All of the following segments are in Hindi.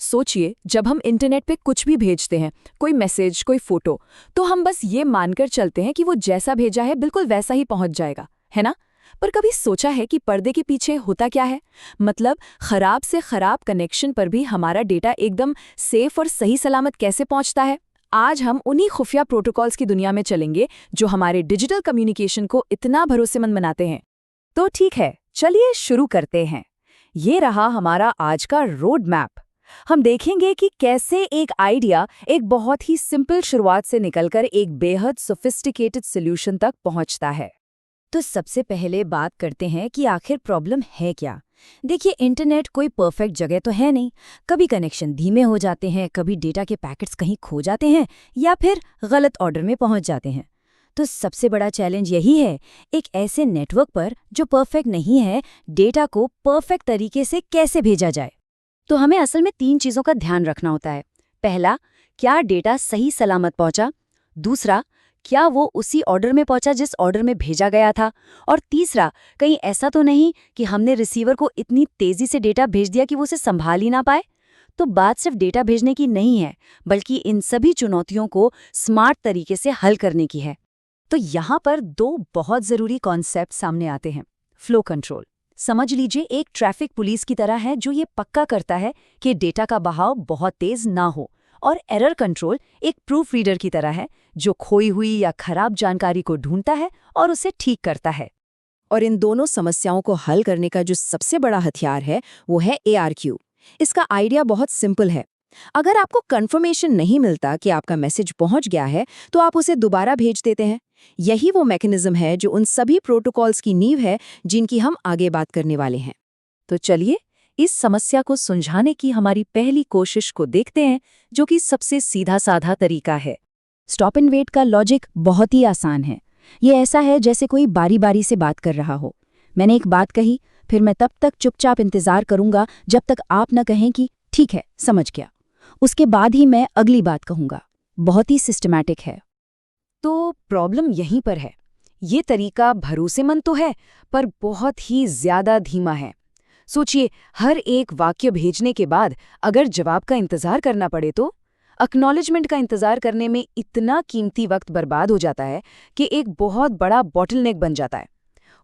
सोचिए, जब हम इंटरनेट पे कुछ भी भेजते हैं, कोई मैसेज, कोई फोटो, तो हम बस ये मानकर चलते हैं कि वो जैसा भेजा है बिल्कुल वैसा ही पहुंच जाएगा, है ना? पर कभी सोचा है कि पर्दे के पीछे होता क्या है? मतलब खराब से खराब कनेक्शन पर भी हमारा डेटा एकदम सेफ और सही सलामत कैसे पहुंचता है? आज हम उन्हीं खुफिया प्रोटोकॉल्स की दुनिया में चलेंगे जो हमारे डिजिटल कम्युनिकेशन को इतना भरोसेमंद बनाते हैं। तो ठीक है, चलिए शुरू करते हैं। ये रहा हमारा आज का रोड मैप। हम देखेंगे कि कैसे एक आइडिया एक बहुत ही सिंपल शुरुआत से निकलकर एक बेहद सोफिस्टिकेटेड सॉल्यूशन तक पहुंचता है। तो सबसे पहले बात करते हैं कि आखिर प्रॉब्लम है क्या। देखिए, इंटरनेट कोई परफेक्ट जगह तो है नहीं। कभी कनेक्शन धीमे हो जाते हैं, कभी डेटा के पैकेट्स कहीं खो जाते हैं या फिर गलत ऑर्डर में पहुंच जाते हैं। तो सबसे बड़ा चैलेंज यही है, एक ऐसे नेटवर्क पर जो परफेक्ट नहीं है, डेटा को परफेक्ट तरीके से कैसे भेजा जाए। तो हमें असल में 3 चीज़ों का ध्यान रखना होता है। पहला, क्या डेटा सही सलामत पहुंचा। दूसरा, क्या वो उसी ऑर्डर में पहुंचा जिस ऑर्डर में भेजा गया था। और तीसरा, कहीं ऐसा तो नहीं कि हमने रिसीवर को इतनी तेजी से डेटा भेज दिया कि वो उसे संभाल ही ना पाए। तो बात सिर्फ डेटा भेजने की नहीं है, बल्कि इन सभी चुनौतियों को स्मार्ट तरीके से हल करने की है। तो यहाँ पर 2 बहुत ज़रूरी कॉन्सेप्ट सामने आते हैं। फ्लो कंट्रोल समझ लीजिए एक ट्रैफिक पुलिस की तरह है जो ये पक्का करता है कि डेटा का बहाव बहुत तेज ना हो। और एरर कंट्रोल एक प्रूफ रीडर की तरह है जो खोई हुई या खराब जानकारी को ढूंढता है और उसे ठीक करता है। और इन दोनों समस्याओं को हल करने का जो सबसे बड़ा हथियार है वो है ARQ। इसका आइडिया बहुत सिंपल है। अगर आपको कंफर्मेशन नहीं मिलता कि आपका मैसेज पहुंच गया है तो आप उसे दोबारा भेज देते हैं। यही वो मैकेनिज्म है जो उन सभी प्रोटोकॉल्स की नींव है जिनकी हम आगे बात करने वाले हैं। तो चलिए इस समस्या को सुलझाने की हमारी पहली कोशिश को देखते हैं, जो कि सबसे सीधा साधा तरीका है। स्टॉप एंड वेट का लॉजिक बहुत ही आसान है। ये ऐसा है जैसे कोई बारी बारी से बात कर रहा हो। मैंने एक बात कही, फिर मैं तब तक चुपचाप इंतजार करूंगा जब तक आप न कहें कि ठीक है, समझ गया। उसके बाद ही मैं अगली बात कहूंगा। बहुत ही सिस्टमैटिक है। तो प्रॉब्लम यहीं पर है। ये तरीका भरोसेमंद तो है, पर बहुत ही ज्यादा धीमा है। सोचिए, हर एक वाक्य भेजने के बाद अगर जवाब का इंतजार करना पड़े तो एक्नॉलेजमेंट का इंतजार करने में इतना कीमती वक्त बर्बाद हो जाता है कि एक बहुत बड़ा बॉटलनेक बन जाता है।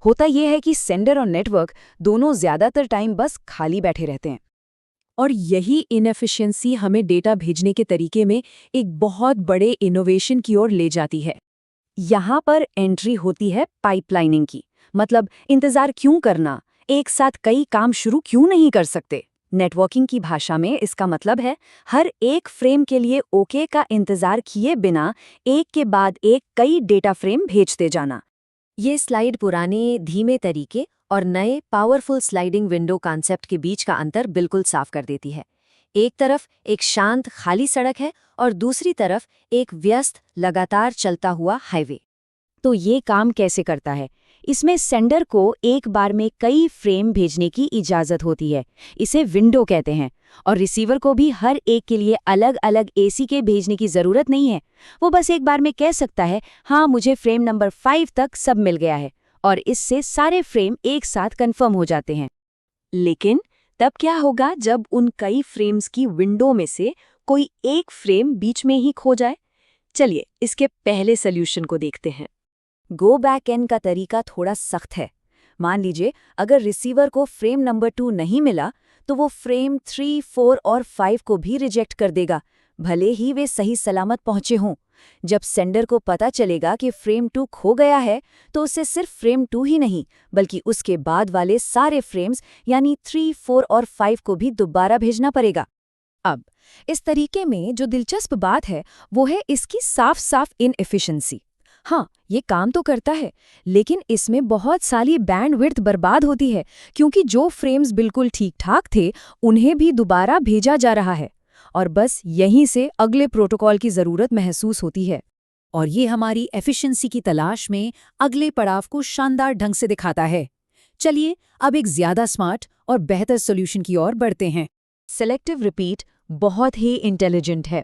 होता यह है कि सेंडर और नेटवर्क दोनों ज्यादातर टाइम बस खाली बैठे रहते हैं। और यही इनएफिशिएंसी हमें डेटा भेजने के तरीके में एक बहुत बड़े इनोवेशन की ओर ले जाती है। यहाँ पर एंट्री होती है पाइपलाइनिंग की। मतलब इंतजार क्यों करना, एक साथ कई काम शुरू क्यों नहीं कर सकते। नेटवर्किंग की भाषा में इसका मतलब है हर एक फ्रेम के लिए ओके का इंतजार किए बिना एक के बाद एक कई डेटा फ्रेम भेजते जाना। ये स्लाइड पुराने धीमे तरीके और नए पावरफुल स्लाइडिंग विंडो कॉन्सेप्ट के बीच का अंतर बिल्कुल साफ कर देती है। एक तरफ एक शांत खाली सड़क है और दूसरी तरफ एक व्यस्त लगातार चलता हुआ हाईवे। तो ये काम कैसे करता है? इसमें सेंडर को एक बार में कई फ्रेम भेजने की इजाजत होती है, इसे विंडो कहते हैं। और रिसीवर को भी हर एक के लिए अलग अलग ACK भेजने की जरूरत नहीं है। वो बस एक बार में कह सकता है, हाँ मुझे फ्रेम नंबर 5 तक सब मिल गया है, और इससे सारे फ्रेम एक साथ कंफर्म हो जाते हैं। लेकिन तब क्या होगा जब उन कई फ्रेम्स की विंडो में से कोई एक फ्रेम बीच में ही खो जाए? चलिए इसके पहले सॉल्यूशन को देखते हैं। गो बैक एन का तरीका थोड़ा सख्त है। मान लीजिए अगर रिसीवर को फ्रेम नंबर 2 नहीं मिला तो वो फ्रेम 3, 4 और 5 को भी रिजेक्ट कर देगा, भले ही वे सही सलामत पहुंचे हों। जब सेंडर को पता चलेगा कि फ्रेम 2 खो गया है तो उसे सिर्फ फ्रेम 2 ही नहीं बल्कि उसके बाद वाले सारे फ्रेम्स यानी 3, 4 और 5 को भी दोबारा भेजना पड़ेगा। अब इस तरीके में जो दिलचस्प बात है वो है इसकी साफ साफ इनएफिशिएंसी। हाँ, ये काम तो करता है, लेकिन इसमें बहुत सारी बैंडविड्थ बर्बाद होती है, क्योंकि जो फ्रेम्स बिल्कुल ठीक ठाक थे उन्हें भी दोबारा भेजा जा रहा है। और बस यहीं से अगले प्रोटोकॉल की ज़रूरत महसूस होती है। और ये हमारी एफिशिएंसी की तलाश में अगले पड़ाव को शानदार ढंग से दिखाता है। चलिए अब एक ज़्यादा स्मार्ट और बेहतर सॉल्यूशन की ओर बढ़ते हैं। सेलेक्टिव रिपीट बहुत ही इंटेलिजेंट है।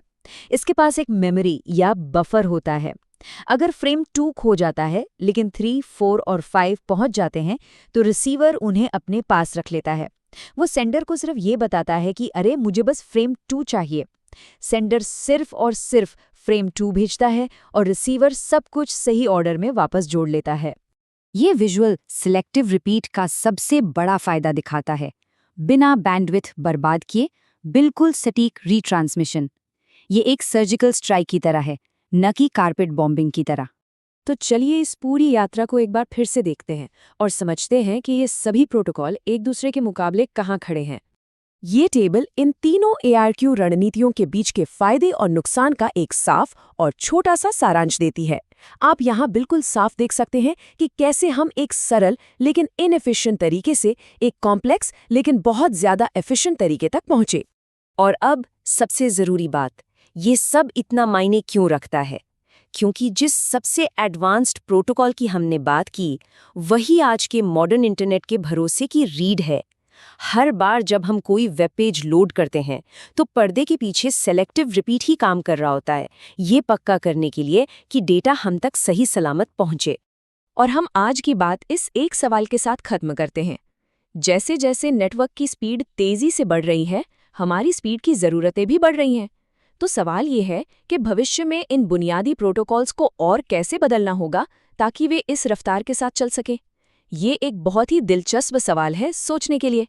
इसके पास एक मेमोरी या बफर होता है। अगर फ्रेम 2 खो जाता है लेकिन 3, 4 और 5 पहुंच जाते हैं तो रिसीवर उन्हें अपने पास रख लेता है। वो सेंडर को सिर्फ ये बताता है कि अरे मुझे बस फ्रेम 2 चाहिए। सेंडर सिर्फ और सिर्फ फ्रेम 2 भेजता है और रिसीवर सब कुछ सही ऑर्डर में वापस जोड़ लेता है। ये विजुअल सिलेक्टिव रिपीट का सबसे बड़ा फायदा दिखाता है। बिना बैंडविड्थ बर्बाद किए बिल्कुल सटीक रीट्रांसमिशन। ये एक सर्जिकल स्ट्राइक की तरह है, न कि कारपेट बॉम्बिंग की तरह। तो चलिए इस पूरी यात्रा को एक बार फिर से देखते हैं और समझते हैं कि ये सभी प्रोटोकॉल एक दूसरे के मुकाबले कहाँ खड़े हैं। ये टेबल इन तीनों ARQ रणनीतियों के बीच के फायदे और नुकसान का एक साफ और छोटा सा सारांश देती है। आप यहाँ बिल्कुल साफ देख सकते हैं कि कैसे हम एक सरल लेकिन इनएफिशिएंट तरीके से एक कॉम्प्लेक्स लेकिन बहुत ज्यादा एफिशिएंट तरीके तक पहुंचे। और अब सबसे ज़रूरी बात, ये सब इतना मायने क्यों रखता है? क्योंकि जिस सबसे एडवांस्ड प्रोटोकॉल की हमने बात की, वही आज के मॉडर्न इंटरनेट के भरोसे की रीढ़ है। हर बार जब हम कोई वेब पेज लोड करते हैं, तो पर्दे के पीछे सेलेक्टिव रिपीट ही काम कर रहा होता है, ये पक्का करने के लिए कि डेटा हम तक सही सलामत पहुंचे। और हम आज की बात इस एक सवाल के साथ खत्म करते हैं। जैसे जैसे नेटवर्क की स्पीड तेजी से बढ़ रही है, हमारी स्पीड की ज़रूरतें भी बढ़ रही हैं। तो सवाल ये है कि भविष्य में इन बुनियादी प्रोटोकॉल्स को और कैसे बदलना होगा ताकि वे इस रफ्तार के साथ चल सकें। ये एक बहुत ही दिलचस्प सवाल है सोचने के लिए।